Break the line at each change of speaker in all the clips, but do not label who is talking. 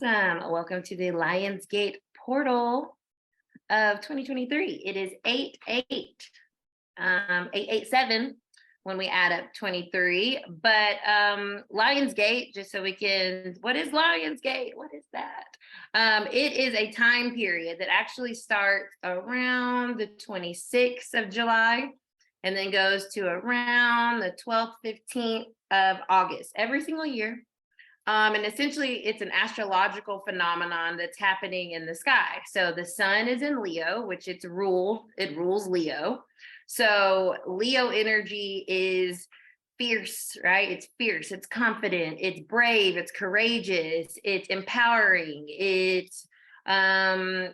Awesome. Welcome to the Lionsgate portal of 2023. It is 8-8, 887 when we add up 23. But Lionsgate, just so we can, what is Lionsgate? What is that? It is a time period that actually starts around the 26th of July and then goes to around the 12th, 15th of August every single year. And essentially, it's an astrological phenomenon that's happening in the sky. So the sun is in Leo, which it rules Leo. So Leo energy is fierce, right? It's fierce, it's confident, it's brave, it's courageous, it's empowering, it's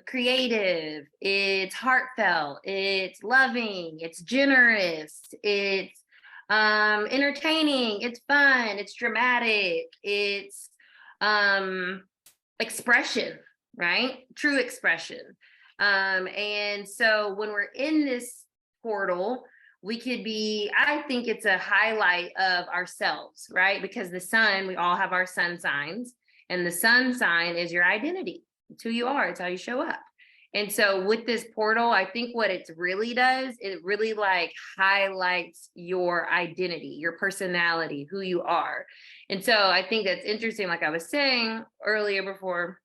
creative, it's heartfelt, it's loving, it's generous, it's entertaining, it's fun, it's dramatic, it's expression, right? True expression. And so when we're in this portal, we could be, I think it's a highlight of ourselves, right? Because the sun, we all have our sun signs, and the sun sign is your identity. It's who you are, it's how you show up. And so with this portal, I think what it really does, it really like highlights your identity, your personality, who you are. And so I think that's interesting, like I was saying earlier before,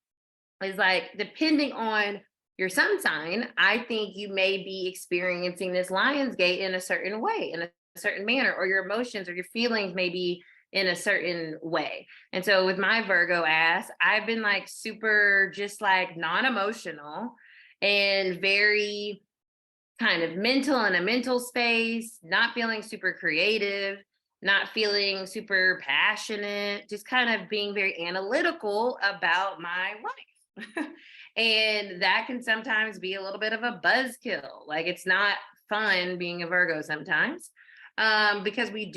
is like depending on your sun sign, I think you may be experiencing this Lionsgate in a certain way, in a certain manner, or your emotions or your feelings may be in a certain way. And so with my Virgo ass, I've been like super just like non-emotional and very kind of mental in a mental space, not feeling super creative, not feeling super passionate, just kind of being very analytical about my life. And that can sometimes be a little bit of a buzzkill. Like it's not fun being a Virgo sometimes. Because we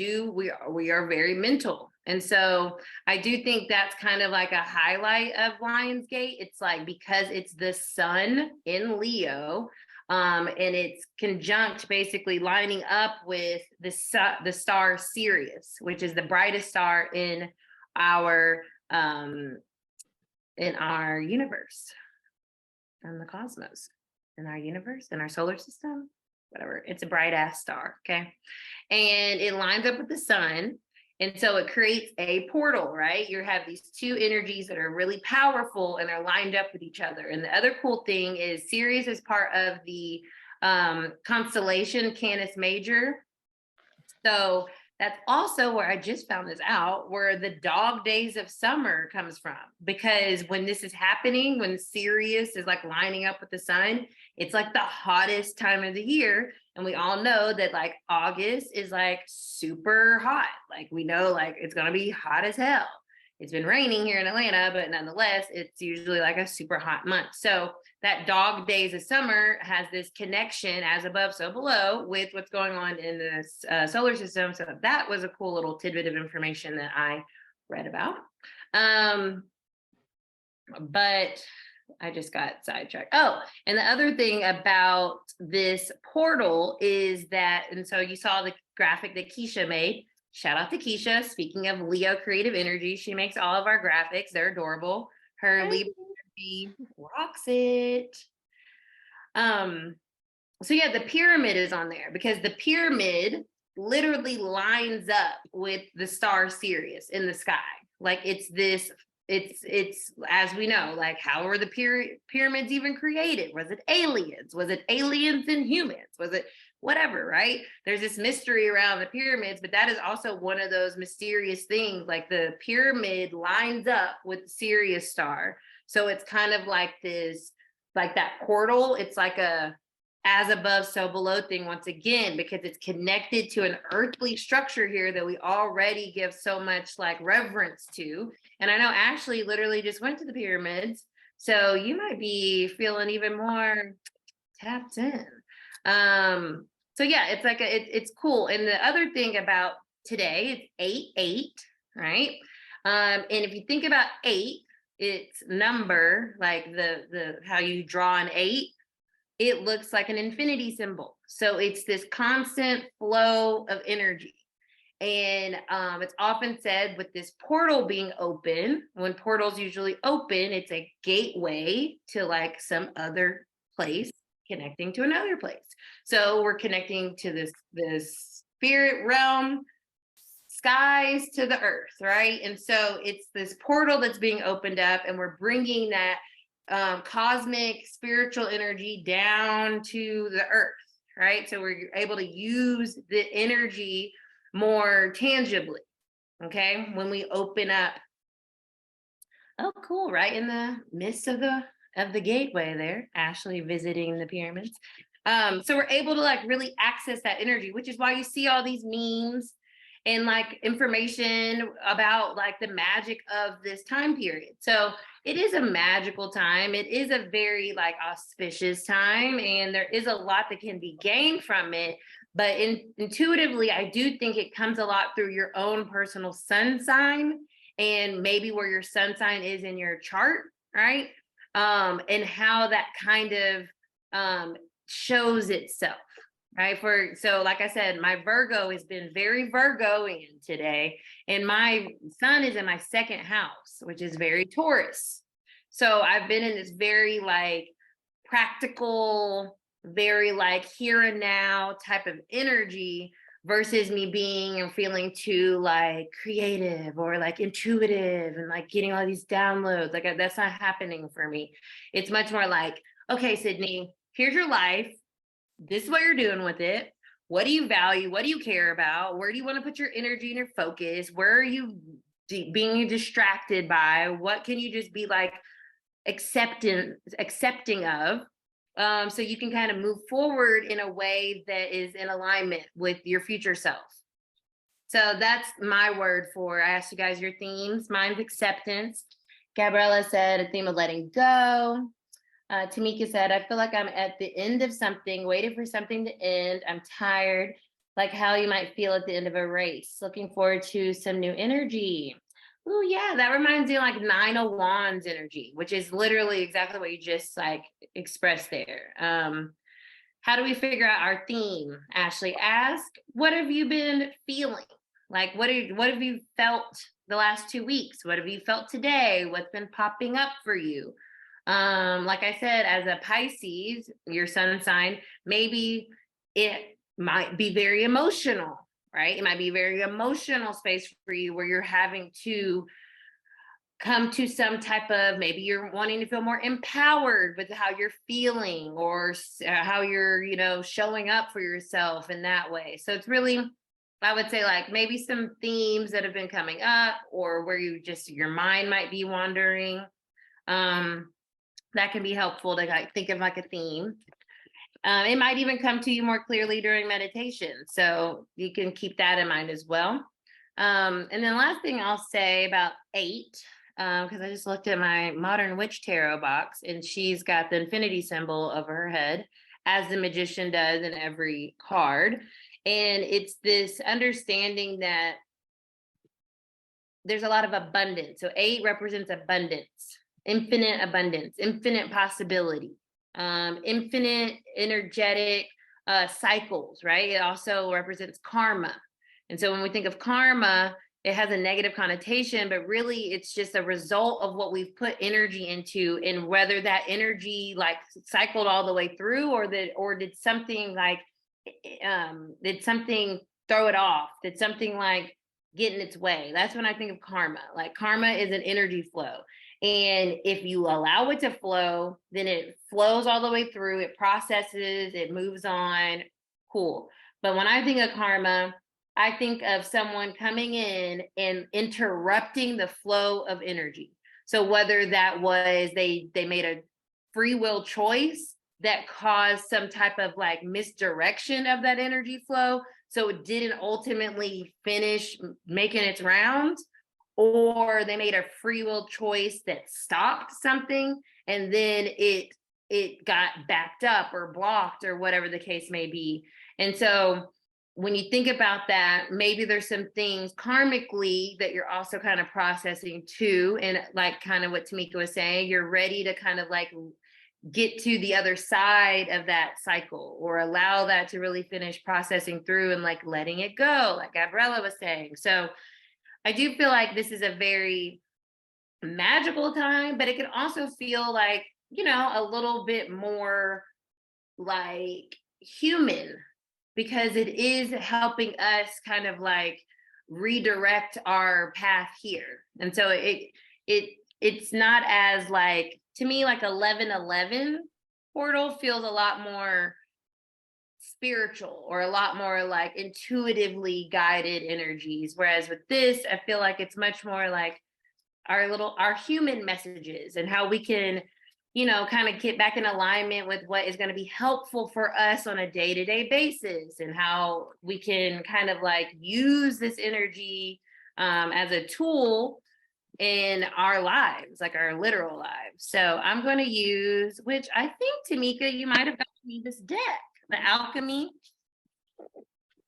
are very mental. And so I do think that's kind of like a highlight of Lionsgate. It's like, because it's the sun in Leo, and it's conjunct, basically lining up with the star Sirius, which is the brightest star in our universe, in the cosmos, in our universe, in our solar system, whatever. It's a bright ass star, okay? And it lines up with the sun. And so it creates a portal, right? You have these two energies that are really powerful and they're lined up with each other. And the other cool thing is Sirius is part of the constellation Canis Major. So that's also where I just found this out, where the dog days of summer comes from. Because when this is happening, when Sirius is like lining up with the sun, it's like the hottest time of the year. And we all know that like August is like super hot. Like we know like it's going to be hot as hell. It's been raining here in Atlanta, but nonetheless, it's usually like a super hot month. So that dog days of summer has this connection, as above, so below, with what's going on in this solar system. So that was a cool little tidbit of information that I read about. But I just got sidetracked. Oh, and the other thing about this portal is that, and so you saw the graphic that Keisha made. Shout out to Keisha. Speaking of Leo creative energy, she makes all of our graphics. They're adorable. Her Libra energy rocks it. So yeah, the pyramid is on there because the pyramid literally lines up with the star Sirius in the sky. Like it's as we know, like how were the pyramids even created? Was it aliens? Was it aliens and humans? Was it whatever, right? There's this mystery around the pyramids, but that is also one of those mysterious things. Like the pyramid lines up with the Sirius star. So it's kind of like this, like that portal. It's like a as above, so below thing once again, because it's connected to an earthly structure here that we already give so much like reverence to. And I know Ashley literally just went to the pyramids. So you might be feeling even more tapped in. So yeah, it's like it's cool. And the other thing about today, it's 8-8, right? And if you think about 8, it's number, like the how you draw an 8, it looks like an infinity symbol. So it's this constant flow of energy. And it's often said with this portal being open, when portals usually open, it's a gateway to like some other place connecting to another place. So we're connecting to this spirit realm, skies to the earth, right? And so it's this portal that's being opened up, and we're bringing that cosmic spiritual energy down to the earth, right? So we're able to use the energy more tangibly, okay, when we open up. Oh, cool, right in the midst of the gateway there, Ashley visiting the pyramids. So we're able to like really access that energy, which is why you see all these memes and like information about like the magic of this time period. So it is a magical time. It is a very like auspicious time, and there is a lot that can be gained from it. But intuitively, I do think it comes a lot through your own personal sun sign, and maybe where your sun sign is in your chart, right? And how that kind of shows itself, right? So like I said, my Virgo has been very Virgoian today, and my sun is in my second house, which is very Taurus. So I've been in this very like practical, very like here and now type of energy, versus me being and feeling too like creative or like intuitive and like getting all these downloads. Like that's not happening for me. It's much more like, okay, Cidnee, here's your life. This is what you're doing with it. What do you value? What do you care about? Where do you want to put your energy and your focus? Where are you being distracted by? What can you just be like accepting of? So you can kind of move forward in a way that is in alignment with your future self. So that's my word for, I asked you guys your themes. Mine's acceptance. Gabriella said a theme of letting go. Tamika said, I feel like I'm at the end of something, waiting for something to end. I'm tired, like how you might feel at the end of a race. Looking forward to some new energy. Oh yeah, that reminds me of like Nine of Wands energy, which is literally exactly what you just like expressed there. How do we figure out our theme? Ashley asked, what have you been feeling? Like what have you felt the last 2 weeks? What have you felt today? What's been popping up for you? Like I said, as a Pisces, your sun sign, maybe it might be very emotional, right? It might be a very emotional space for you where you're having to come to some type of, maybe you're wanting to feel more empowered with how you're feeling, or how you're, showing up for yourself in that way. So it's really, I would say like maybe some themes that have been coming up, or where your mind might be wandering. That can be helpful to like think of like a theme. It might even come to you more clearly during meditation. So you can keep that in mind as well. And then last thing I'll say about 8, because I just looked at my Modern Witch Tarot box, and she's got the infinity symbol over her head, as the magician does in every card. And it's this understanding that there's a lot of abundance. So 8 represents abundance, infinite possibility, infinite energetic cycles, right? It also represents karma. And so when we think of karma, it has a negative connotation, but really it's just a result of what we've put energy into, and whether that energy like cycled all the way through, or did something like, did something throw it off? Did something like get in its way? That's when I think of karma. Like karma is an energy flow. And if you allow it to flow, then it flows all the way through, it processes, it moves on, cool. But when I think of karma, I think of someone coming in and interrupting the flow of energy. So whether that was they made a free will choice that caused some type of like misdirection of that energy flow, so it didn't ultimately finish making its rounds, or they made a free will choice that stopped something and then it got backed up or blocked or whatever the case may be. And so when you think about that, maybe there's some things karmically that you're also kind of processing too. And like kind of what Tamika was saying, you're ready to kind of like get to the other side of that cycle, or allow that to really finish processing through and like letting it go, like Gabriella was saying. So I do feel like this is a very magical time, but it can also feel like, you know, a little bit more like human, because it is helping us kind of like redirect our path here. And so it's not as like, to me, like 1111 portal feels a lot more spiritual, or a lot more like intuitively guided energies, whereas with this I feel like it's much more like our human messages, and how we can, you know, kind of get back in alignment with what is going to be helpful for us on a day-to-day basis, and how we can kind of like use this energy as a tool in our lives, like our literal lives. So I'm going to use, which I think, Tamika, you might have gotten me this deck, the Alchemy.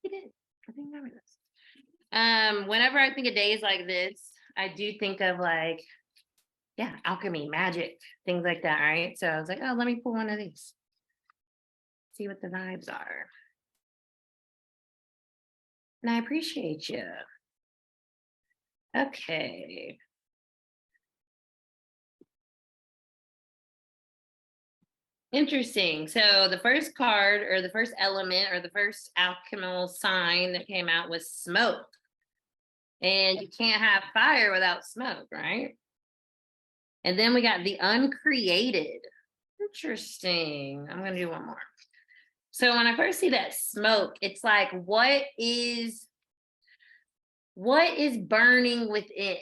You did. I think I remember this. Whenever I think of days like this, I do think of like, yeah, alchemy, magic, things like that, right? So I was like, oh, let me pull one of these, see what the vibes are. And I appreciate you. Okay. Interesting. So the first card, or the first element, or the first alchemical sign that came out was smoke. And you can't have fire without smoke, right? And then we got the uncreated. Interesting. I'm going to do one more. So when I first see that smoke, it's like, what is burning within?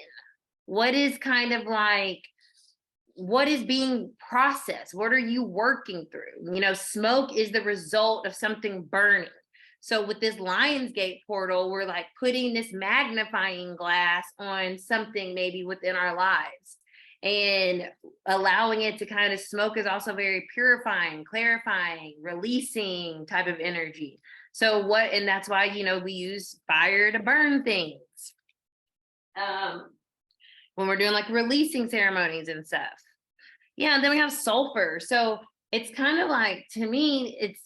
What is kind of like, what is being processed? What are you working through? You know, smoke is the result of something burning. So with this Lionsgate portal, we're like putting this magnifying glass on something maybe within our lives, and allowing it to kind of smoke is also very purifying, clarifying, releasing type of energy. So and that's why, you know, we use fire to burn things. When we're doing like releasing ceremonies and stuff. Yeah, and then we have sulfur. So it's kind of like, to me,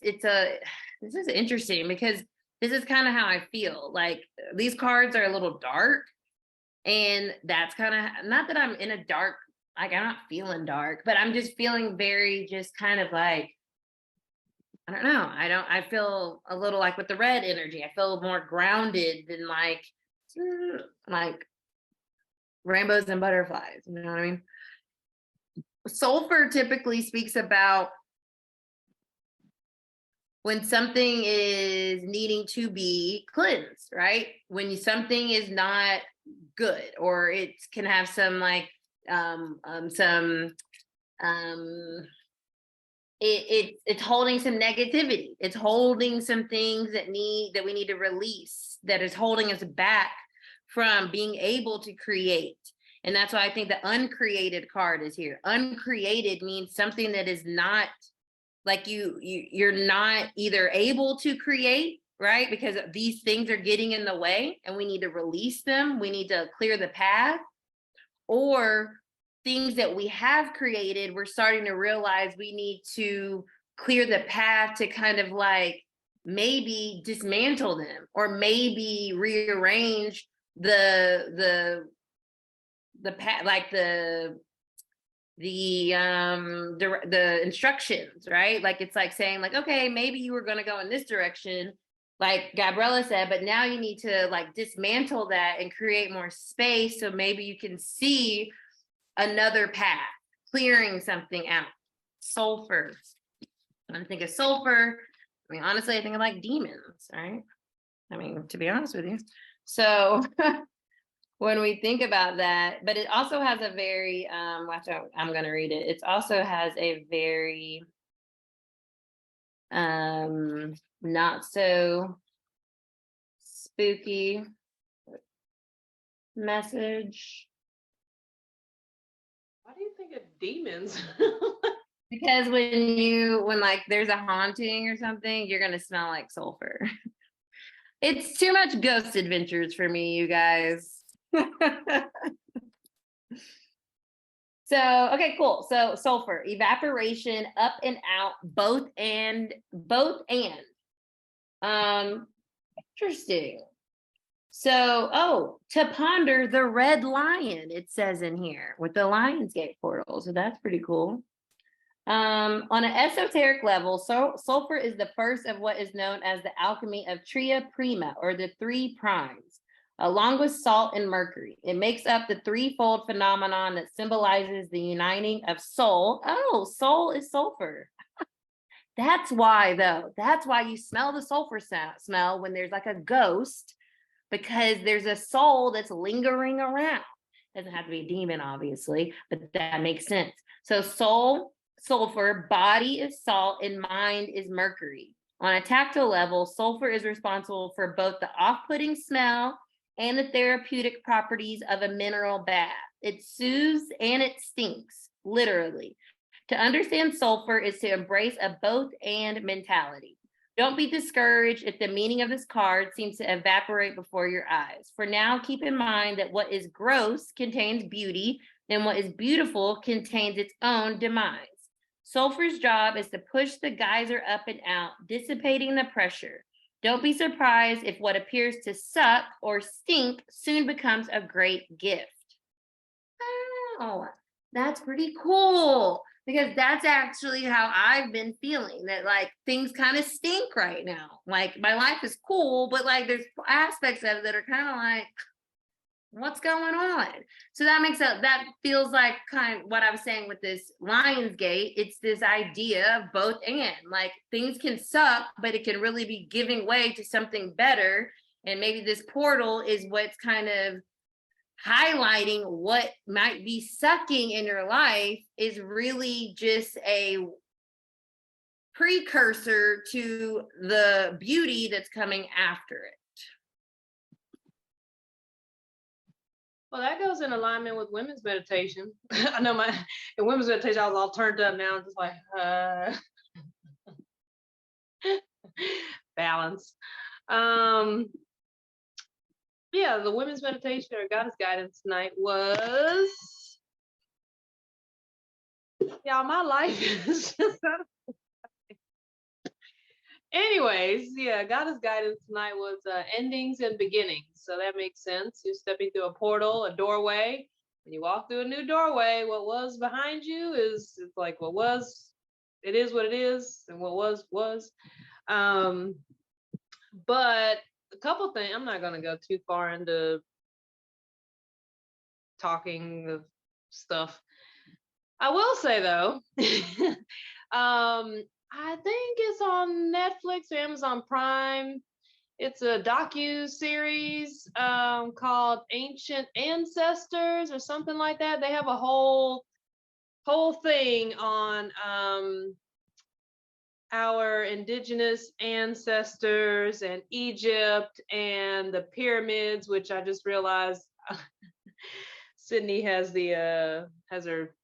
this is interesting, because this is kind of how I feel. Like, these cards are a little dark, and that's kind of, not that I'm in a dark, like I'm not feeling dark, but I'm just feeling very just kind of like, I don't know. I feel a little like with the red energy, I feel more grounded than like rainbows and butterflies. You know what I mean? Sulfur typically speaks about when something is needing to be cleansed, right? When something is not good, or it can have some like it's holding some negativity. It's holding some things that we need to release, that is holding us back from being able to create. And that's why I think the uncreated card is here. Uncreated means something that is not like you're not either able to create, right? Because these things are getting in the way and we need to release them. We need to clear the path. Or things that we have created, we're starting to realize we need to clear the path to kind of like maybe dismantle them, or maybe rearrange the path, like the instructions, right? Like, it's like saying like, okay, maybe you were going to go in this direction, like Gabriella said, but now you need to like dismantle that and create more space, so maybe you can see another path, clearing something out. Sulfur. When I think of sulfur, I mean, honestly, I think of like demons, right? I mean, to be honest with you. So when we think about that, but it also has a very, watch out, I'm going to read it. It also has a very not so spooky message.
Why do you think of demons?
Because when like there's a haunting or something, you're gonna smell like sulfur. It's too much Ghost Adventures for me, you guys. So, okay, cool. So sulfur, evaporation, up and out, both and. Interesting. So, oh, to ponder the red lion, it says in here with the Lionsgate portal. So that's pretty cool. On an esoteric level, sulfur is the first of what is known as the alchemy of tria prima, or the three primes, along with salt and mercury. It makes up the threefold phenomenon that symbolizes the uniting of soul. Oh, soul is sulfur. That's why, though. That's why you smell the sulfur smell when there's like a ghost, because there's a soul that's lingering around. Doesn't have to be a demon, obviously, but that makes sense. So soul, sulfur, body is salt, and mind is mercury. On a tactile level, sulfur is responsible for both the off-putting smell and the therapeutic properties of a mineral bath. It soothes and it stinks, literally. To understand sulfur is to embrace a both and mentality. Don't be discouraged if the meaning of this card seems to evaporate before your eyes. For now, keep in mind that what is gross contains beauty, and what is beautiful contains its own demise. Sulfur's job is to push the geyser up and out, dissipating the pressure. Don't be surprised if what appears to suck or stink soon becomes a great gift. Oh, that's pretty cool. Because that's actually how I've been feeling, that like things kind of stink right now. Like my life is cool, but like there's aspects of it that are kind of like, what's going on? So that feels like kind of what I was saying with this Lionsgate. It's this idea of both and, like things can suck, but it can really be giving way to something better. And maybe this portal is what's kind of highlighting what might be sucking in your life is really just a precursor to the beauty that's coming after it.
Well, that goes in alignment with women's meditation. I know in women's meditation, I was all turned up. Now I'm just like, balance. Yeah, the women's meditation or goddess guidance tonight was, yeah, my life is just, anyways, yeah, goddess guidance tonight was endings and beginnings. So that makes sense. You're stepping through a portal, a doorway. When you walk through a new doorway, what was behind you it's like what was, it is what it is, and what was. But a couple things, I'm not going to go too far into talking of stuff. I will say though, I think it's on Netflix or Amazon Prime. It's a docu-series called Ancient Ancestors or something like that. They have a whole thing on our indigenous ancestors and Egypt and the pyramids, which I just realized Cidney has her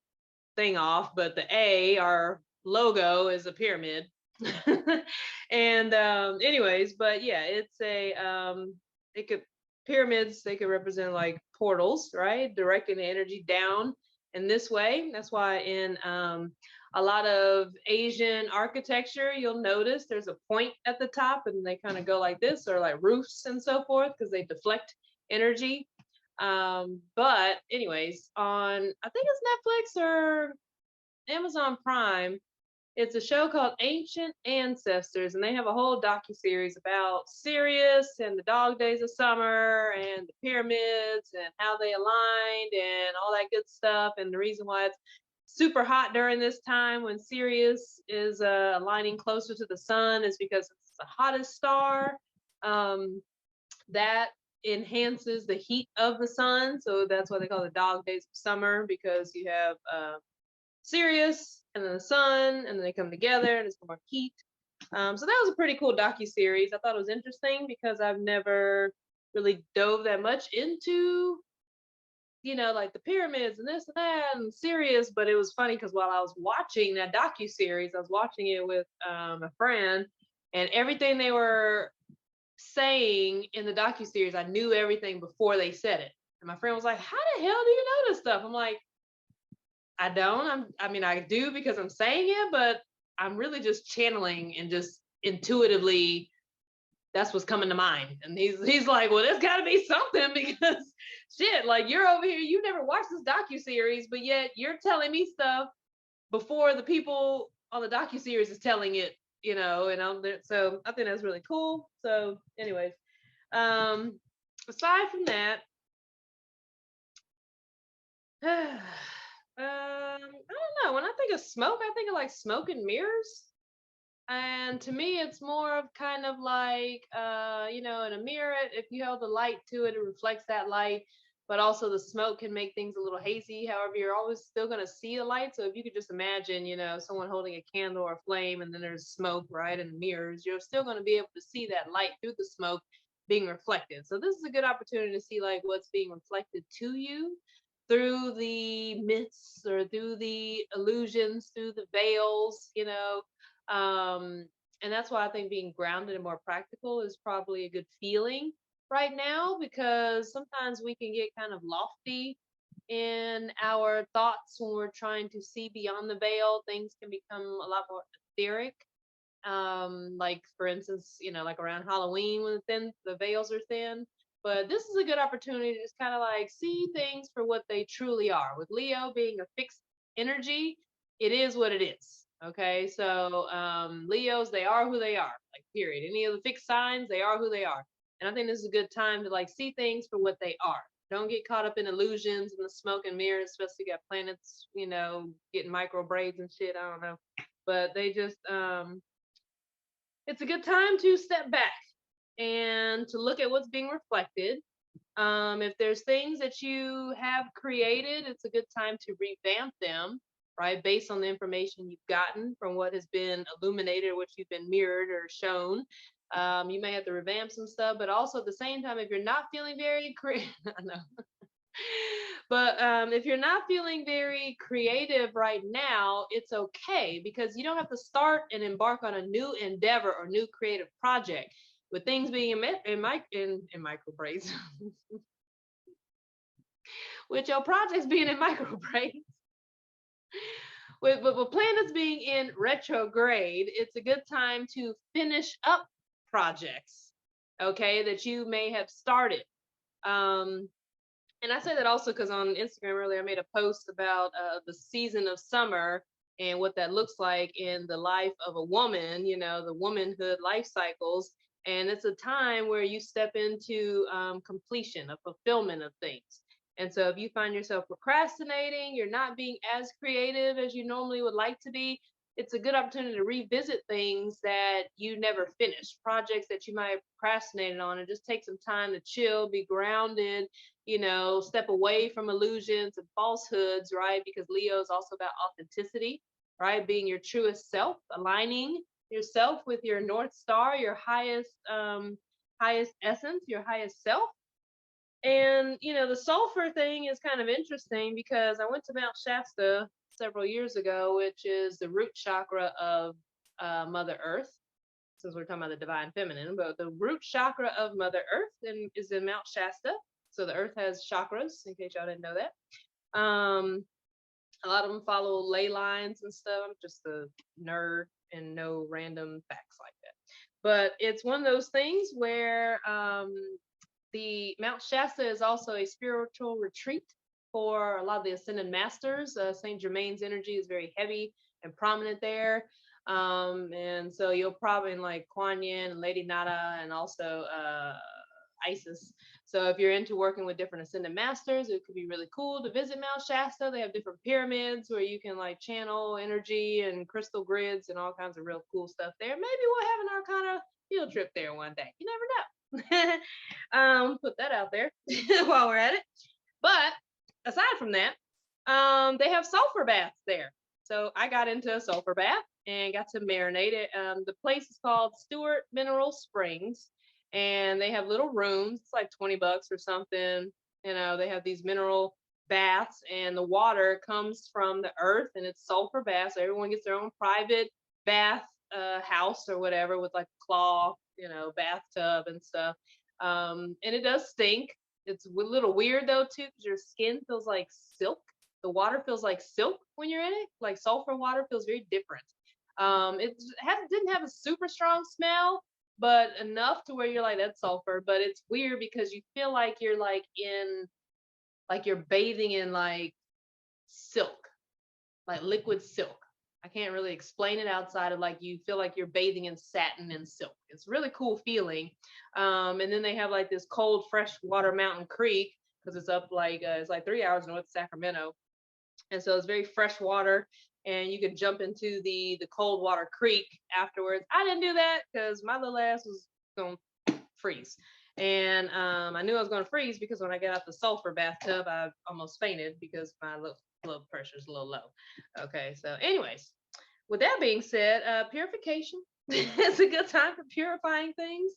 thing off, but the A, our logo, is a pyramid. And anyways, but yeah, it's pyramids, they could represent like portals, right? Directing the energy down in this way. That's why in a lot of Asian architecture, you'll notice there's a point at the top and they kind of go like this, or like roofs and so forth, because they deflect energy. But anyways, on, I think it's Netflix or Amazon Prime, it's a show called Ancient Ancestors, and they have a whole docu-series about Sirius and the dog days of summer and the pyramids and how they aligned and all that good stuff. And the reason why it's super hot during this time when Sirius is aligning closer to the sun is because it's the hottest star. That enhances the heat of the sun. So that's why they call it dog days of summer, because you have Sirius and then the sun, and then they come together and it's more heat. So that was a pretty cool docu-series. I thought it was interesting because I've never really dove that much into, like the pyramids and this and that and Sirius. But it was funny because while I was watching that docu-series, I was watching it with a friend, and everything they were saying in the docu-series, I knew everything before they said it. And my friend was like, how the hell do you know this stuff? I'm like, I don't. I mean, I do because I'm saying it, but I'm really just channeling and just intuitively that's what's coming to mind. And he's like, well, there's got to be something because shit, like you're over here, you never watched this docu-series, but yet you're telling me stuff before the people on the docu-series is telling it, and I'm there. So I think that's really cool. So anyways, aside from that, I don't know. When I think of smoke, I think of like smoke and mirrors. And to me, it's more of kind of like, in a mirror, if you held the light to it, it reflects that light. But also the smoke can make things a little hazy. However, you're always still going to see the light. So if you could just imagine, someone holding a candle or a flame and then there's smoke, right, in the mirrors, you're still going to be able to see that light through the smoke being reflected. So this is a good opportunity to see like what's being reflected to you through the myths or through the illusions, through the veils, um, and that's why I think being grounded and more practical is probably a good feeling right now, because sometimes we can get kind of lofty in our thoughts when we're trying to see beyond the veil. Things can become a lot more etheric. Like for instance, like around Halloween when the veils are thin. But this is a good opportunity to just kind of like see things for what they truly are. With Leo being a fixed energy, it is what it is. Okay, so Leos, they are who they are, like period. Any of the fixed signs, they are who they are. And I think this is a good time to like see things for what they are. Don't get caught up in illusions and the smoke and mirrors, especially got planets, getting micro braids and shit. I don't know. But they just it's a good time to step back and to look at what's being reflected. If there's things that you have created, it's a good time to revamp them, right? Based on the information you've gotten from what has been illuminated, what you've been mirrored or shown. You may have to revamp some stuff, but also at the same time, if you're not feeling very I know. But if you're not feeling very creative right now, it's okay because you don't have to start and embark on a new endeavor or new creative project. With things being in micro braids, with your projects being in micro braids, with planets being in retrograde, it's a good time to finish up projects, okay, that you may have started. And I say that also because on Instagram earlier, I made a post about the season of summer and what that looks like in the life of a woman, the womanhood life cycles. And it's a time where you step into completion, a fulfillment of things. And so if you find yourself procrastinating, you're not being as creative as you normally would like to be, it's a good opportunity to revisit things that you never finished, projects that you might have procrastinated on, and just take some time to chill, be grounded, step away from illusions and falsehoods, right? Because Leo is also about authenticity, right? Being your truest self, aligning yourself with your North Star, your highest essence, your highest self. And the sulfur thing is kind of interesting because I went to Mount Shasta several years ago, which is the root chakra of Mother Earth, since we're talking about the divine feminine, but the root chakra of Mother Earth is in Mount Shasta. So the earth has chakras, in case y'all didn't know that. A lot of them follow ley lines and stuff. I'm just a nerd and no random facts like that. But it's one of those things where the Mount Shasta is also a spiritual retreat for a lot of the ascended masters. Saint Germain's energy is very heavy and prominent there. And so you'll probably like Kuan Yin and Lady Nada and also Isis. So if you're into working with different ascended masters, it could be really cool to visit Mount Shasta. They have different pyramids where you can like channel energy and crystal grids and all kinds of real cool stuff there. Maybe we'll have an Arcana field trip there one day. You never know. Put that out there while we're at it. But aside from that, they have sulfur baths there. So I got into a sulfur bath and got to marinate it. The place is called Stewart Mineral Springs, and they have little rooms. It's like $20 or something. They have these mineral baths, and the water comes from the earth, and it's sulfur baths. So everyone gets their own private bath house or whatever with like cloth, bathtub and stuff. And it does stink. It's a little weird though too, because your skin feels like silk. the water feels like silk when you're in it. Like sulfur water feels very different. Didn't have a super strong smell, but enough to where you're like, that's sulfur. But it's weird because you feel like you're like you're bathing in like silk, like liquid silk. I can't really explain it outside of like you feel like you're bathing in satin and silk. It's a really cool feeling. And then they have like this cold freshwater mountain creek because it's like 3 hours north of Sacramento, and so it's very fresh water. And you can jump into the cold water creek afterwards. I didn't do that because my little ass was gonna freeze. And I knew I was going to freeze because when I got out the sulfur bathtub, I almost fainted because my blood pressure is a little low. Okay, so anyways, with that being said, purification is a good time for purifying things.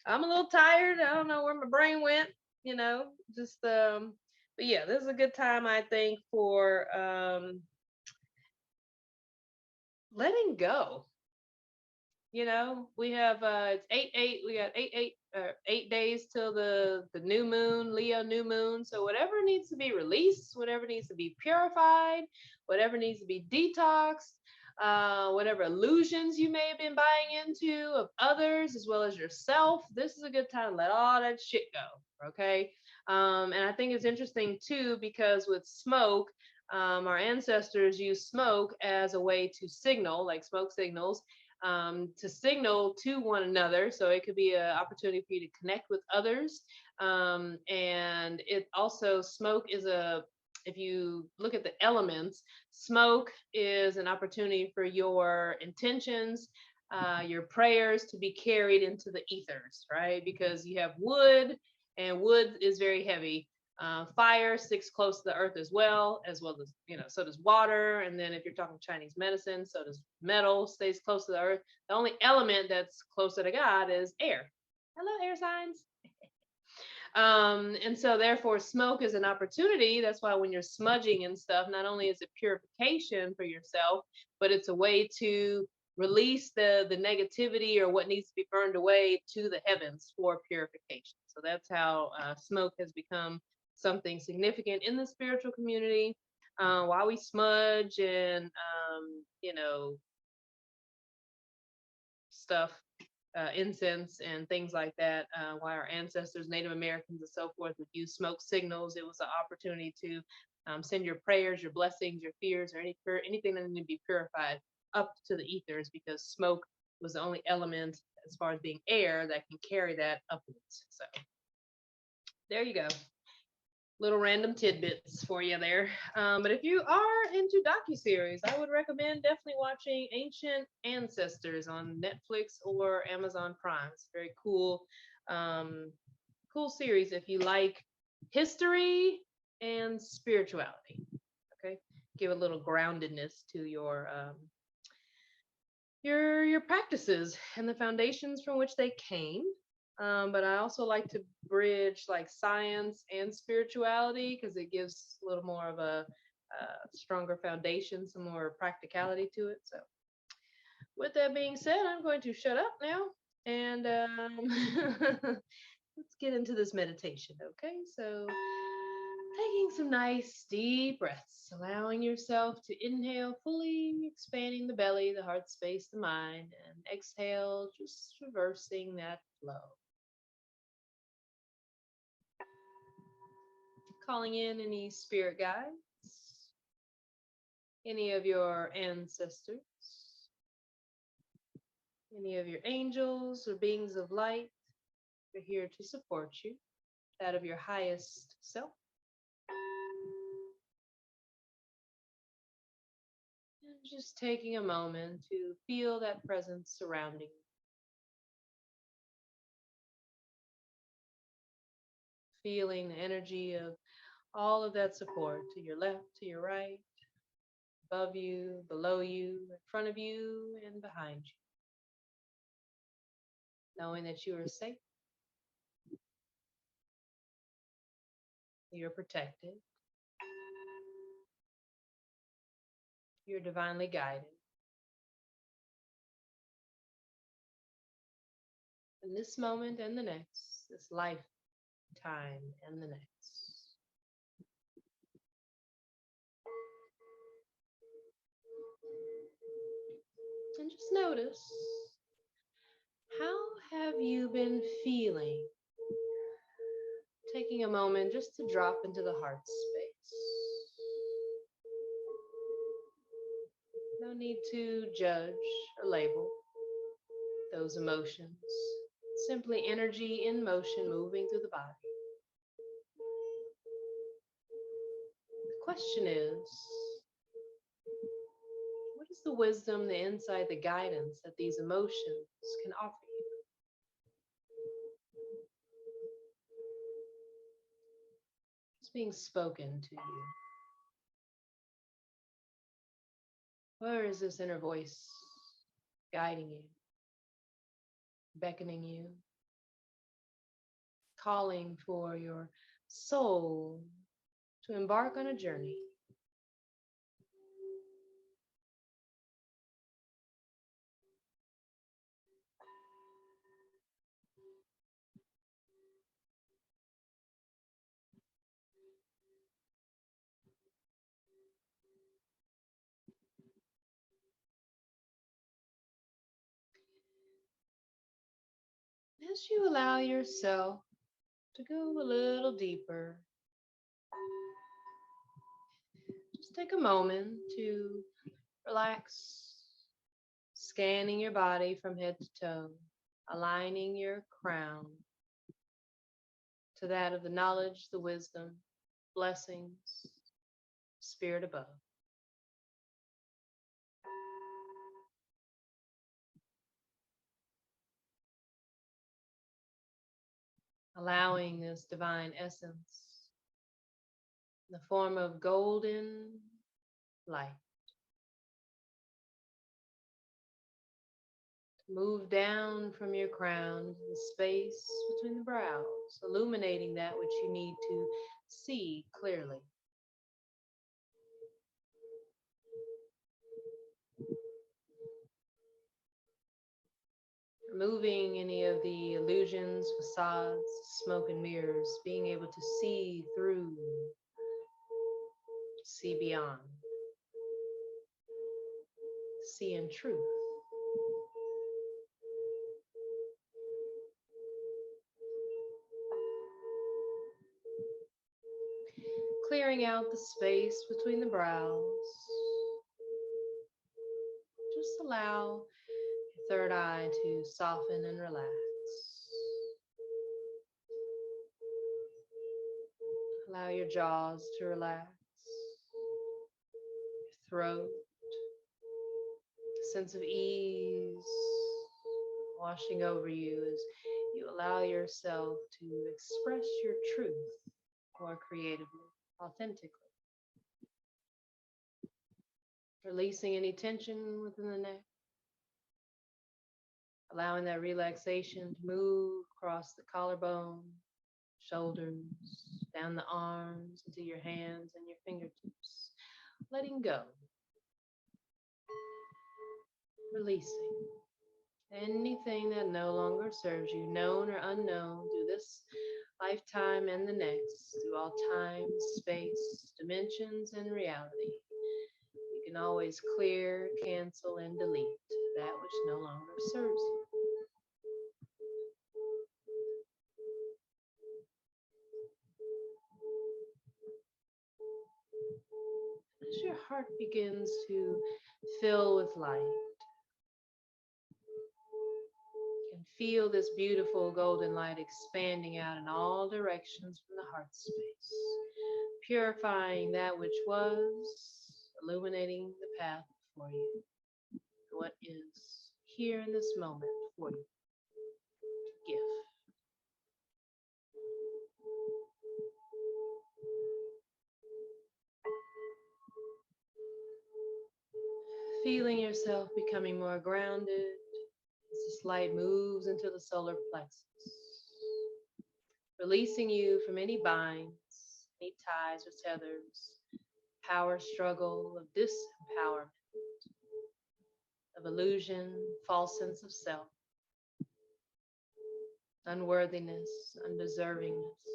I'm a little tired. I don't know where my brain went, just but yeah, this is a good time I think for letting go. We have it's 8/8. We got 8 days till the new moon, Leo new moon. So whatever needs to be released, whatever needs to be purified, whatever needs to be detoxed, whatever illusions you may have been buying into of others as well as yourself, this is a good time to let all that shit go. Okay. And I think it's interesting too because with smoke, our ancestors used smoke as a way to signal, like smoke signals, to signal to one another. So it could be an opportunity for you to connect with others. And it also, smoke is if you look at the elements, smoke is an opportunity for your intentions, your prayers to be carried into the ethers, right? Because you have wood, and wood is very heavy. Fire sticks close to the earth as well as so does water. And then if you're talking Chinese medicine, so does metal, stays close to the earth. The only element that's closer to God is air. Hello, air signs. And so therefore smoke is an opportunity. That's why when you're smudging and stuff, not only is it purification for yourself, but it's a way to release the negativity or what needs to be burned away to the heavens for purification. So that's how smoke has become something significant in the spiritual community. While we smudge and stuff, incense and things like that, why our ancestors, Native Americans and so forth, would use smoke signals. It was an opportunity to send your prayers, your blessings, your fears, or anything that needed to be purified up to the ethers, because smoke was the only element as far as being air that can carry that upwards. So there you go. Little random tidbits for you there. But if you are into docuseries, I would recommend definitely watching Ancient Ancestors on Netflix or Amazon Prime. It's a very cool, cool series if you like history and spirituality. Okay, give a little groundedness to your practices and the foundations from which they came. But I also like to bridge like science and spirituality because it gives a little more of a stronger foundation, some more practicality to it. So with that being said, I'm going to shut up now and let's get into this meditation. Okay, so taking some nice deep breaths, allowing yourself to inhale fully, expanding the belly, the heart space, the mind, and exhale, just reversing that flow. Calling in any spirit guides, any of your ancestors, any of your angels or beings of light. They're here to support you, that of your highest self. And just taking a moment to feel that presence surrounding you. Feeling the energy of all of that support to your left, to your right, above you, below you, in front of you, and behind you. Knowing that you are safe, you're protected, you're divinely guided. In this moment and the next, this lifetime and the next. notice, how have you been feeling? Taking a moment just to drop into the heart space. No need to judge or label those emotions. Simply energy in motion moving through the body. The question is, what is the wisdom, the insight, the guidance that these emotions can offer you? It's being spoken to you. Where is this inner voice guiding you, beckoning you, calling for your soul to embark on a journey? As you allow yourself to go a little deeper, just take a moment to relax, scanning your body from head to toe, aligning your crown to that of the knowledge, the wisdom, blessings, spirit above. Allowing this divine essence in the form of golden light to move down from your crown into the space between the brows, illuminating that which you need to see clearly. Removing any of the illusions, facades, smoke and mirrors, being able to see through, see beyond, see in truth. Clearing out the space between the brows. Just allow your third eye to soften and relax. Allow your jaws to relax, your throat, a sense of ease washing over you as you allow yourself to express your truth more creatively, authentically. Releasing any tension within the neck, allowing that relaxation to move across the collarbone, shoulders, down the arms, into your hands and your fingertips. Letting go. Releasing anything that no longer serves you, known or unknown, through this lifetime and the next, through all time, space, dimensions, and reality. You can always clear, cancel, and delete that which no longer serves you. As your heart begins to fill with light, you can feel this beautiful golden light expanding out in all directions from the heart space, purifying that which was, illuminating the path for you, what is here in this moment for you to give. Feeling yourself becoming more grounded as this light moves into the solar plexus, releasing you from any binds, any ties or tethers, power struggle, of disempowerment, of illusion, false sense of self, unworthiness, undeservingness,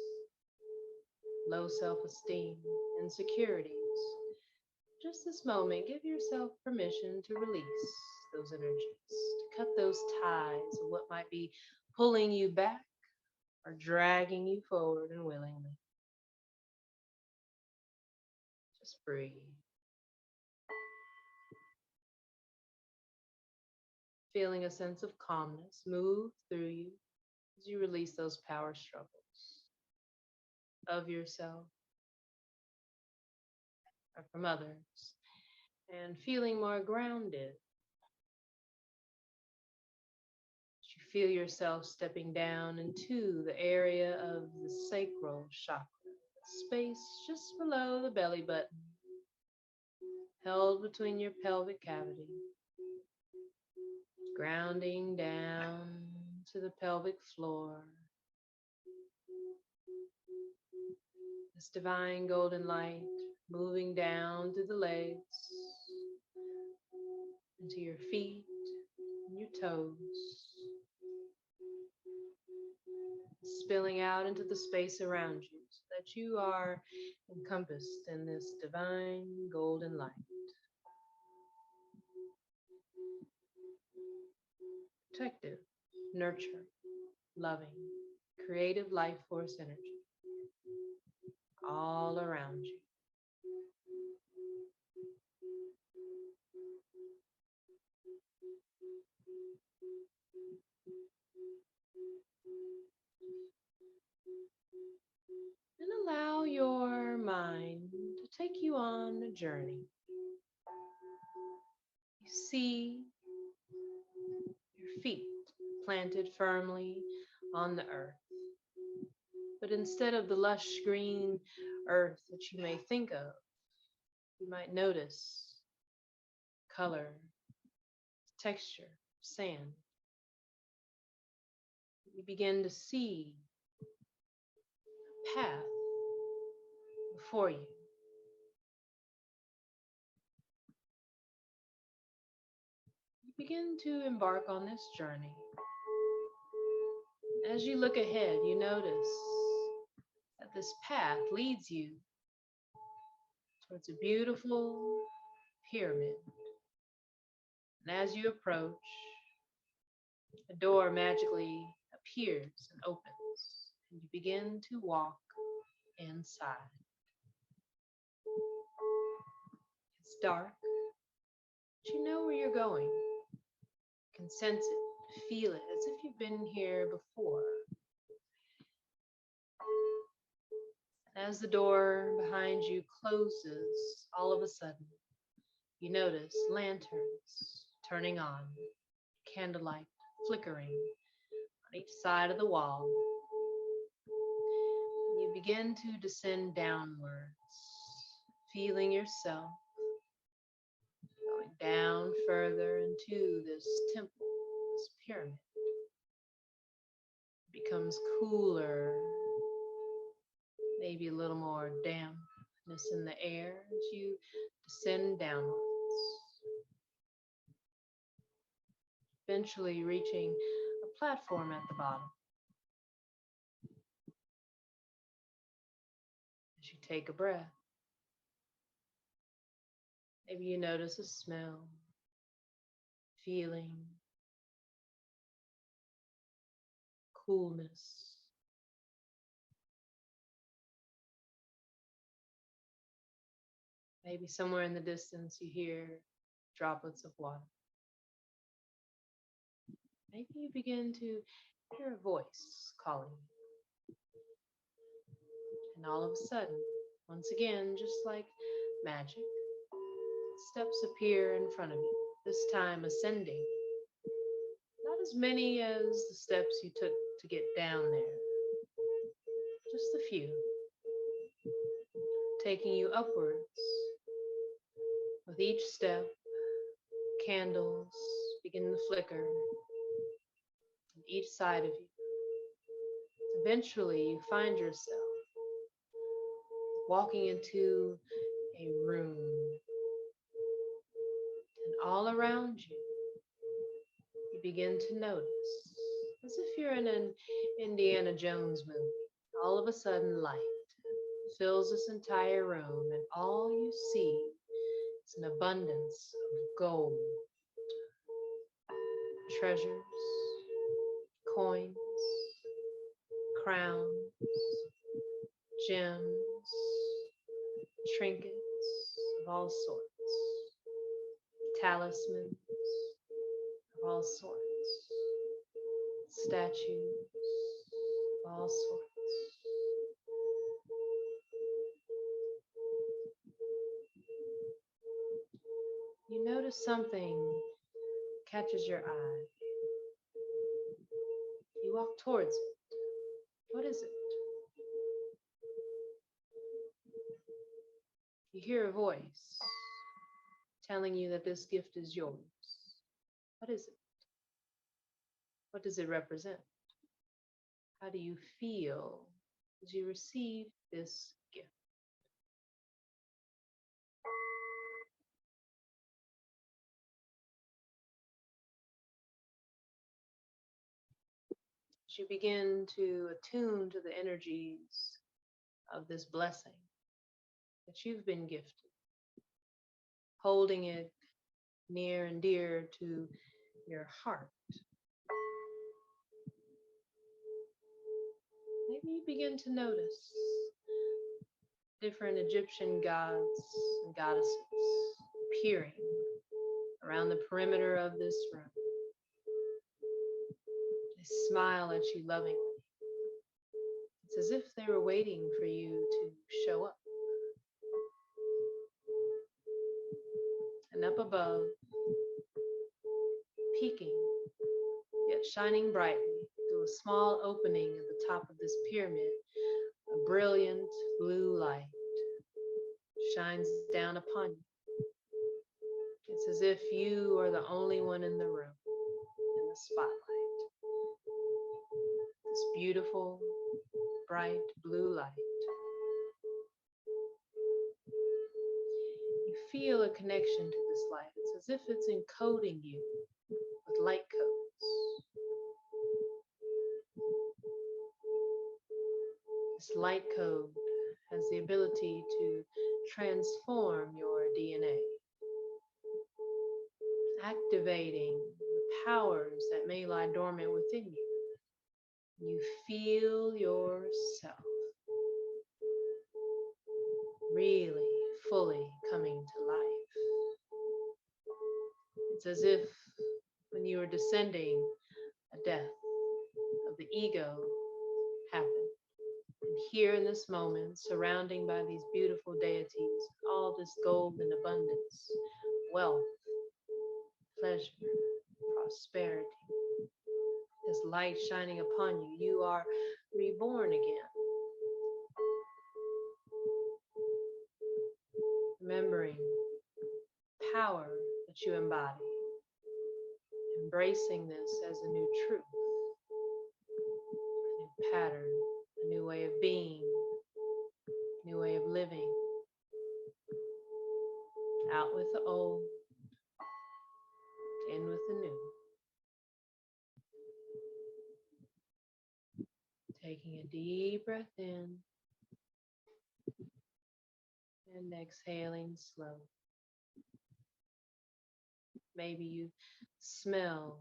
low self-esteem, insecurities. Just this moment, give yourself permission to release those energies, to cut those ties of what might be pulling you back or dragging you forward unwillingly. Just breathe. Feeling a sense of calmness move through you as you release those power struggles of yourself or from others, and feeling more grounded. You feel yourself stepping down into the area of the sacral chakra, space just below the belly button, held between your pelvic cavity, grounding down to the pelvic floor. This divine golden light moving down through the legs, into your feet and your toes, spilling out into the space around you so that you are encompassed in this divine golden light. Protective, nurturing, loving, creative life force energy all around you. And allow your mind to take you on a journey. You see your feet planted firmly on the earth. But instead of the lush green earth that you may think of, you might notice color, texture, sand. You begin to see a path before you. You begin to embark on this journey. As you look ahead, you notice that this path leads you towards a beautiful pyramid. And as you approach, a door magically appears and opens, and you begin to walk inside. It's dark, but you know where you're going. You can sense it, feel it, as if you've been here before. And as the door behind you closes, all of a sudden, you notice lanterns turning on, candlelight flickering on each side of the wall. And you begin to descend downwards, feeling yourself going down further into this temple, this pyramid. It becomes cooler, maybe a little more dampness in the air as you descend downwards, eventually reaching a platform at the bottom. As you take a breath, maybe you notice a smell, feeling, coolness. Maybe somewhere in the distance you hear droplets of water. Maybe you begin to hear a voice calling you. And all of a sudden, once again, just like magic, steps appear in front of you, this time ascending. Not as many as the steps you took to get down there, just a few, taking you upwards. With each step, candles begin to flicker on each side of you. Eventually, you find yourself walking into a room, and all around you, you begin to notice, as if you're in an Indiana Jones movie, all of a sudden light fills this entire room, and all you see It's an abundance of gold, treasures, coins, crowns, gems, trinkets of all sorts, talismans of all sorts, statues of all sorts. You notice something catches your eye. You walk towards it. What is it? You hear a voice telling you that this gift is yours. What is it? What does it represent? How do you feel as you receive this gift? As you begin to attune to the energies of this blessing that you've been gifted, holding it near and dear to your heart, maybe you begin to notice different Egyptian gods and goddesses appearing around the perimeter of this room. They smile at you lovingly. It's as if they were waiting for you to show up. And up above, peeking, yet shining brightly through a small opening at the top of this pyramid, a brilliant blue light shines down upon you. It's as if you are the only one in the room, in the spotlight. This beautiful, bright blue light. You feel a connection to this light. It's as if it's encoding you with light codes. This light code has the ability to transform your DNA, activating the powers that may lie dormant within you. You feel yourself really fully coming to life. It's as if when you were descending, a death of the ego happened. And here in this moment, surrounding by these beautiful deities, all this gold and abundance, wealth, pleasure, prosperity, this light shining upon you, you are reborn again. Remembering the power that you embody, embracing this as a new truth, a new pattern, a new way of being, a new way of living. Out with the old, in with the new. Taking a deep breath in and exhaling slow. Maybe you smell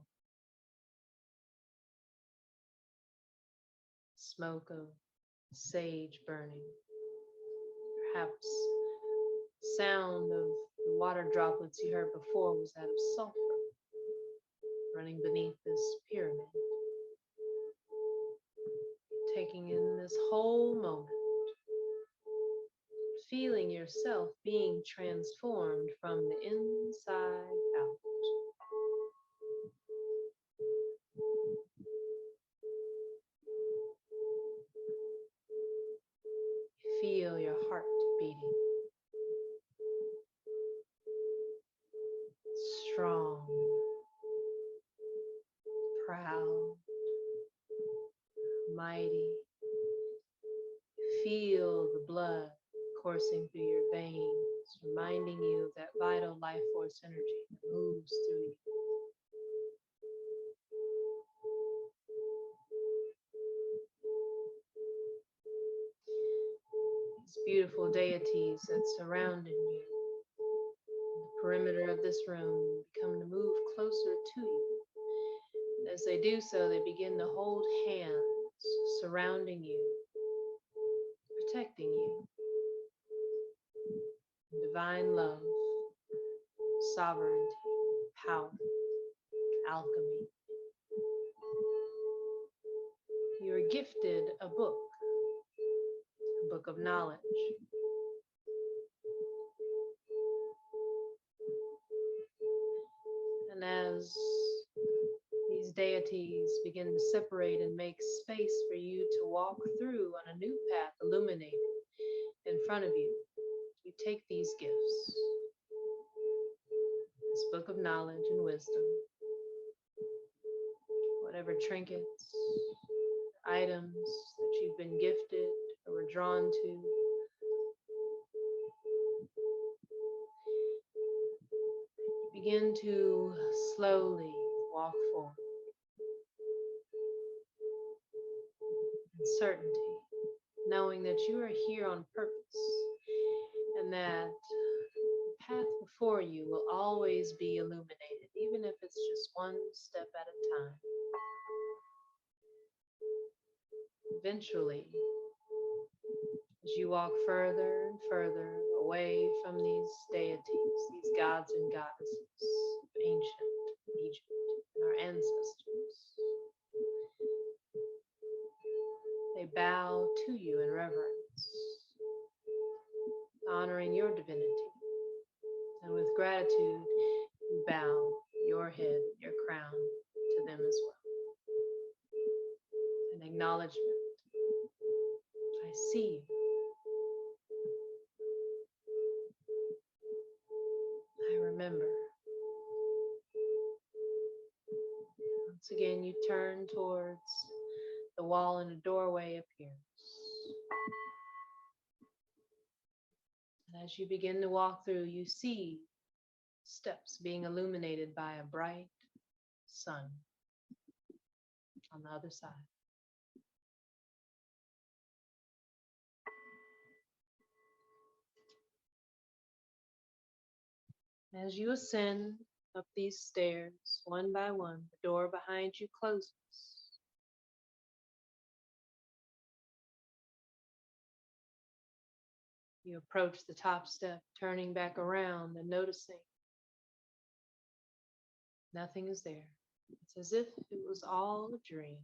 smoke of sage burning. Perhaps sound of the water droplets you heard before was that of sulfur running beneath this pyramid. Taking in this whole moment, feeling yourself being transformed from the inside out. Feel your heart beating. Strong, proud, mighty. Feel the blood coursing through your veins, reminding you of that vital life force energy that moves through you. These beautiful deities that surrounded you, the perimeter of this room become to move closer to you. As they do so, they begin to hold hands, surrounding you, protecting you. Divine love, sovereignty, power, alchemy. You are gifted a book of knowledge. And as these deities begin to separate and make space for you to walk through on a new path illuminated in front of you, you take these gifts, this book of knowledge and wisdom, whatever trinkets, items that you've been gifted or were drawn to. Begin to slowly walk forward. In certainty, knowing that you are here on purpose and that the path before you will always be illuminated, even if it's just one step at a time. Eventually, as you walk further and further away from these deities, these gods and goddesses of ancient Egypt and our ancestors, they bow to you in reverence, honoring your divinity. And with gratitude, you bow your head, your crown to them as well. An acknowledgement. I see you. I remember. Once again, you turn towards the wall and a doorway appears. And as you begin to walk through, you see steps being illuminated by a bright sun on the other side. As you ascend up these stairs, one by one, the door behind you closes. You approach the top step, turning back around and noticing nothing is there. It's as if it was all a dream.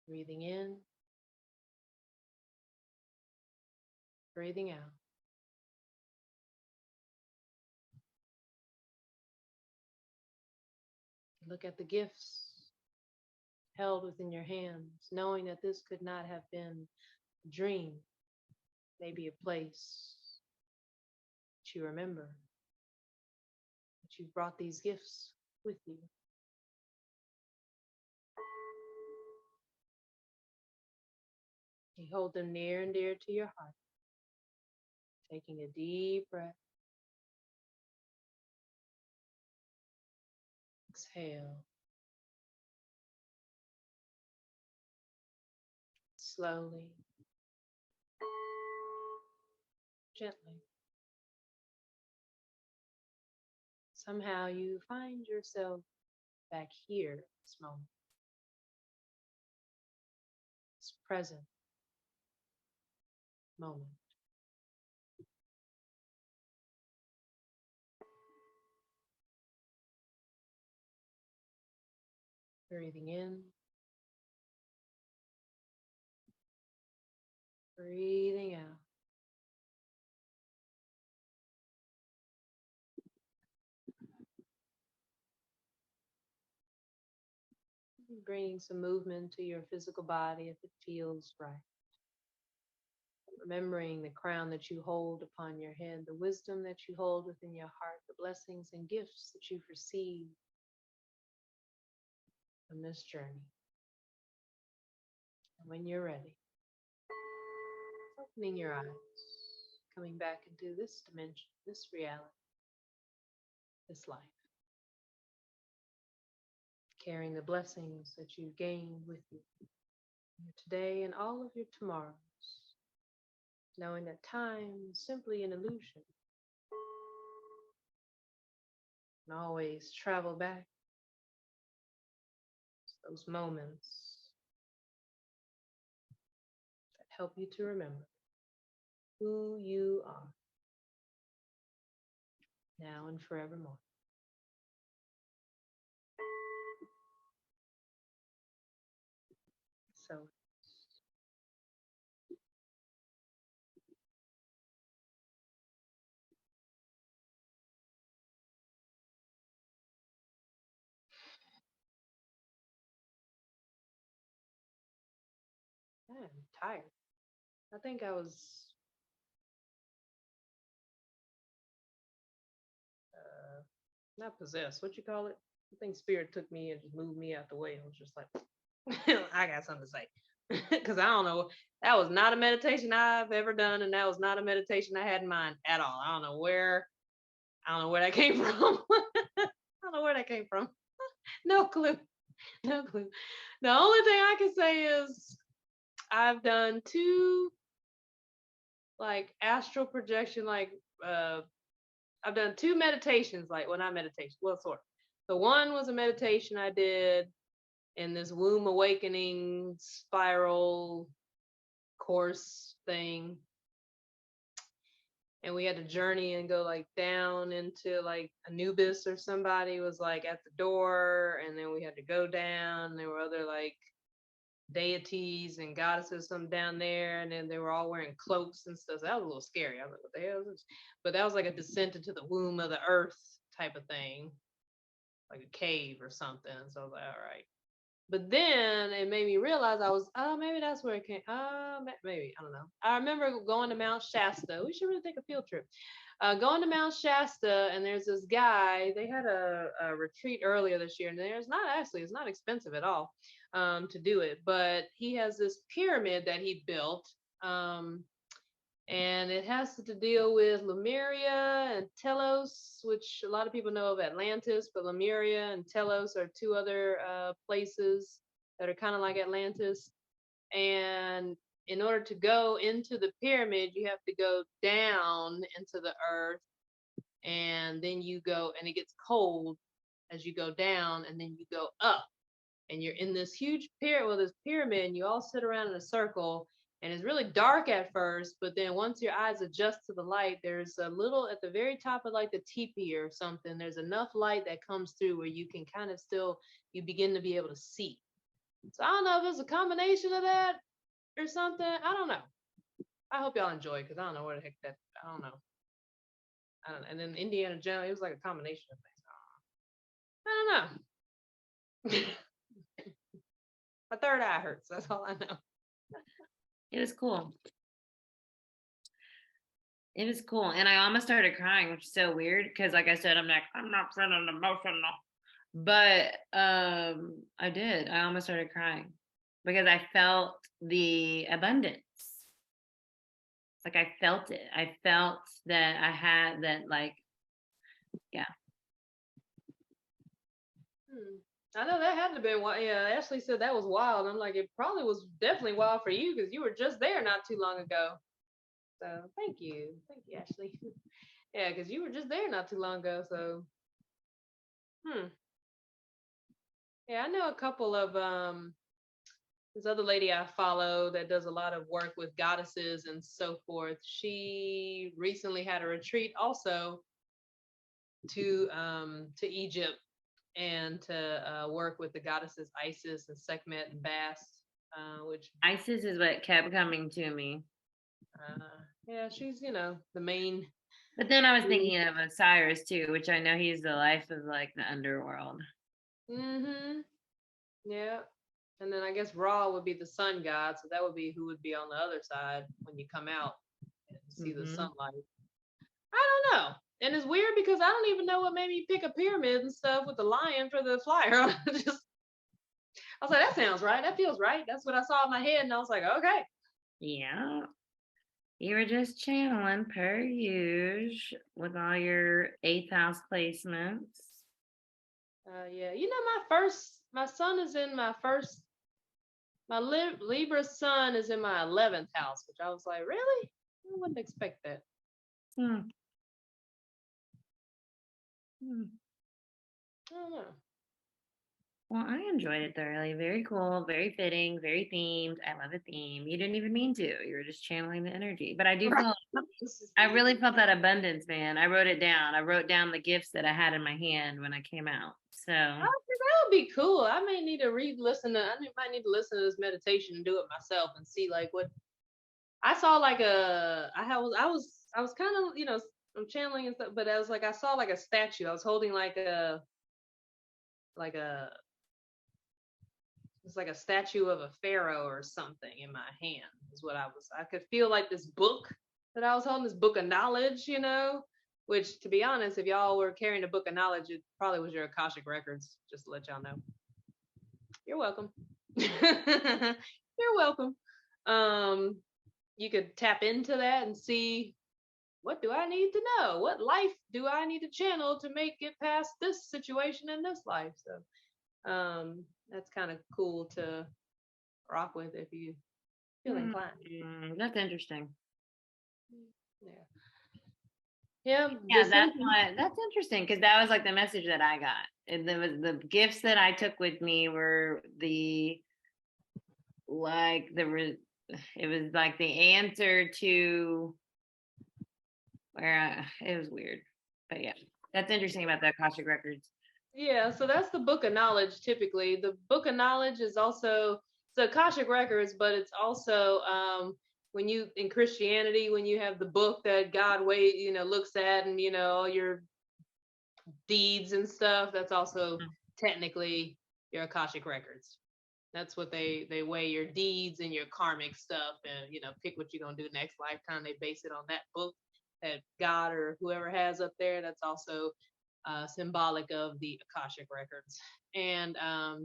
Breathing in, breathing out. Look at the gifts held within your hands, knowing that this could not have been a dream, maybe a place that you remember, that you've brought these gifts with you. You hold them near and dear to your heart, taking a deep breath. Exhale. Slowly, gently. Somehow you find yourself back here at this moment. This present moment. Breathing in. Breathing out. Bringing some movement to your physical body if it feels right. Remembering the crown that you hold upon your head, the wisdom that you hold within your heart, the blessings and gifts that you've received from this journey. And when you're ready, opening your eyes, coming back into this dimension, this reality, this life. carrying the blessings that you gained with you today and all of your tomorrows, knowing that time is simply an illusion, and always travel back to those moments that help you to remember who you are now and forevermore. So, I'm tired. I think I was not possessed. What you call it? I think spirit took me and just moved me out the way. I was just like, I got something to say. Because I don't know. That was not a meditation I've ever done, and that was not a meditation I had in mind at all. I don't know where that came from. I don't know where that came from. No clue. No clue. The only thing I can say is I've done two like astral projection, I've done two meditations, like well, not meditation, well, sort of. So one was a meditation I did in this womb awakening spiral course thing. And we had to journey and go like down into like Anubis, or somebody was like at the door, and then we had to go down. There were other like deities and goddesses some down there, and then they were all wearing cloaks and stuff. So that was a little scary. I was like, what the hell is this? But that was like a descent into the womb of the earth type of thing, like a cave or something. So I was like, all right. But then it made me realize I was, oh, maybe that's where it came. Maybe, I don't know. I remember going to Mount Shasta. We should really take a field trip. Going to Mount Shasta, and there's this guy. They had a retreat earlier this year, and it's not expensive at all to do it. But he has this pyramid that he built. And it has to deal with Lemuria and Telos, which a lot of people know of Atlantis, but Lemuria and Telos are two other places that are kind of like Atlantis. And in order to go into the pyramid, you have to go down into the earth, and then you go, and it gets cold as you go down, and then you go up, and you're in this huge pyramid, and you all sit around in a circle. And it's really dark at first, but then once your eyes adjust to the light, there's a little at the very top of like the teepee or something, there's enough light that comes through where you can kind of you begin to be able to see. So I don't know if it's a combination of that or something. I don't know. I hope y'all enjoy it, because I don't know where the heck I don't know. And then Indiana Jones, it was like a combination of things. I don't know. My third eye hurts. That's all I know.
It was cool. It was cool. And I almost started crying, which is so weird because like I said, I'm not feeling emotional. But I did. I almost started crying because I felt the abundance. Like I felt it. I felt that I had that, like, yeah.
I know that had to have been wild. Yeah, Ashley said that was wild. I'm like, it probably was definitely wild for you because you were just there not too long ago. So thank you, Ashley. Yeah, because you were just there not too long ago. So, yeah, I know a couple of this other lady I follow that does a lot of work with goddesses and so forth. She recently had a retreat also to Egypt, and to work with the goddesses Isis and Sekhmet and Bast, which
Isis is what kept coming to me.
Yeah, she's the main.
But then I was thinking of Osiris too, which I know he's the life of like the underworld.
Yeah, and then I guess Ra would be the sun god, so that would be who would be on the other side when you come out and see the sunlight. I don't know. And it's weird because I don't even know what made me pick a pyramid and stuff with the lion for the flyer. I was like, that sounds right. That feels right. That's what I saw in my head. And I was like, okay.
Yeah. You were just channeling per usual with all your 8th house placements.
Yeah. My first My sun is in my first. My Libra sun is in my 11th house, which I was like, really? I wouldn't expect that.
Hmm. Hmm.
I don't know.
Well, I enjoyed it thoroughly. Very cool, very fitting, very themed. I love a theme. You didn't even mean to. You were just channeling the energy. But I do feel I really felt that abundance, man. I wrote it down. I wrote down the gifts that I had in my hand when I came out. So
I think that would be cool. I may need to listen to. Might need to listen to this meditation and do it myself and see like what I saw. Like I was kind of I'm channeling and stuff, but I was like I saw like a statue. I was holding like a it's like a statue of a pharaoh or something in my hand. Is what I could feel like this book that I was holding, this book of knowledge, which to be honest, if y'all were carrying a book of knowledge, it probably was your Akashic records, just to let y'all know. You're welcome. You're welcome. You could tap into that and see, what do I need to know? What life do I need to channel to make it past this situation in this life? So that's kind of cool to rock with if you feel inclined.
that's interesting.
Yeah. Yeah.
Yeah, that's interesting because that was like the message that I got. And there was the gifts that I took with me were it was like the answer to where it was weird. But yeah, that's interesting about the Akashic records.
Yeah, so that's the book of knowledge typically. The book of knowledge is also the Akashic records, but it's also when you in Christianity, when you have the book that God looks at and all your deeds and stuff, that's also technically your Akashic records. That's what they weigh your deeds and your karmic stuff and pick what you're gonna do next lifetime. They base it on that book that God or whoever has up there. That's also symbolic of the Akashic records. And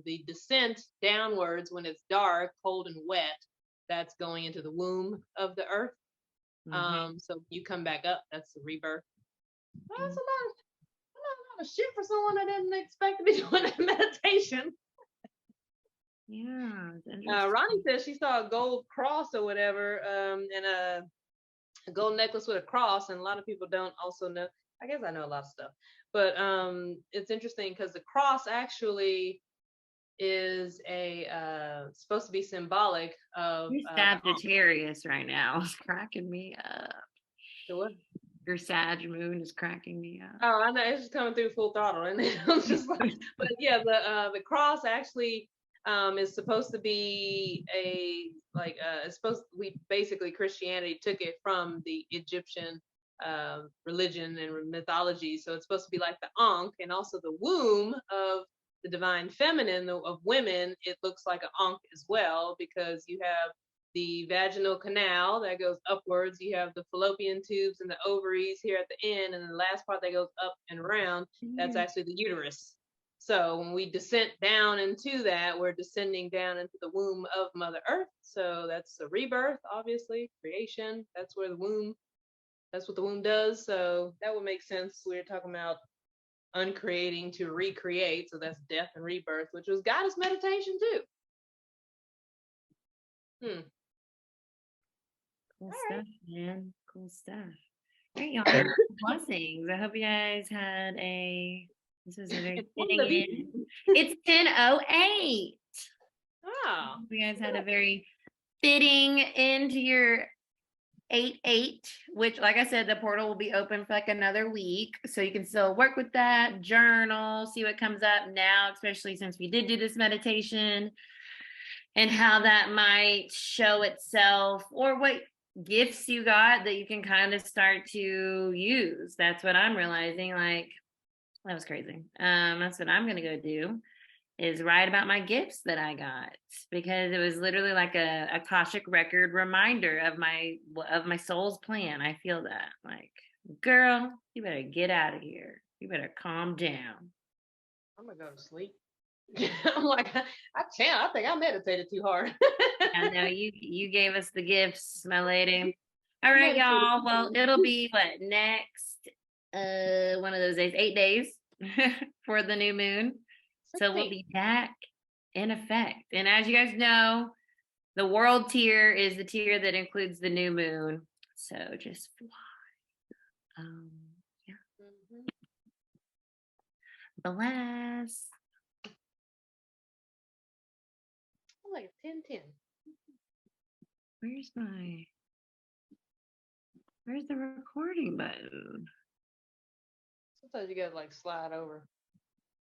the descent downwards when it's dark, cold, and wet, that's going into the womb of the earth. So you come back up, that's the rebirth. That's a lot of shit for someone that didn't expect to be doing that meditation.
Yeah.
Ronnie says she saw a gold cross or whatever, and a gold necklace with a cross, and a lot of people don't also know. I guess I know a lot of stuff, but it's interesting because the cross actually is supposed to be symbolic of
Sagittarius right now. It's cracking me up.
The what?
Your Sag moon is cracking me up.
Oh, I know, it's just coming through full throttle, and I'm just like, but yeah, the cross actually is supposed to be it's supposed we basically Christianity took it from the Egyptian religion and mythology, so it's supposed to be like the ankh and also the womb of the divine feminine of women. It looks like an ankh as well because you have the vaginal canal that goes upwards, you have the fallopian tubes and the ovaries here at the end, and then the last part that goes up and around, that's actually the uterus. So when we descend down into that, we're descending down into the womb of Mother Earth. So that's a rebirth, obviously, creation. That's what the womb does. So that would make sense. We're talking about uncreating to recreate. So that's death and rebirth, which was goddess meditation too.
Cool stuff, man. Cool stuff. All right, y'all. Blessings. I hope you guys had this was a very fitting end. It's 10:08.
Oh.
You guys had a very fitting end to your 8/8, which, like I said, the portal will be open for like another week. So you can still work with that, journal, see what comes up now, especially since we did do this meditation and how that might show itself or what gifts you got that you can kind of start to use. That's what I'm realizing. Like, that was crazy. That's what I'm going to go do is write about my gifts that I got because it was literally like a Akashic record reminder of my soul's plan. I feel that like, girl, you better get out of here. You better calm down.
I'm gonna go to sleep. I'm like, I think I meditated too hard.
I know you gave us the gifts, my lady. All right, y'all. Well, it'll be what next? One of those days, 8 days for the new moon. So we'll be back in effect. And as you guys know, the world tier is the tier that includes the new moon. So just fly. Yeah. Bless.
Like 10-10.
Where's the recording button?
Sometimes you gotta like slide over.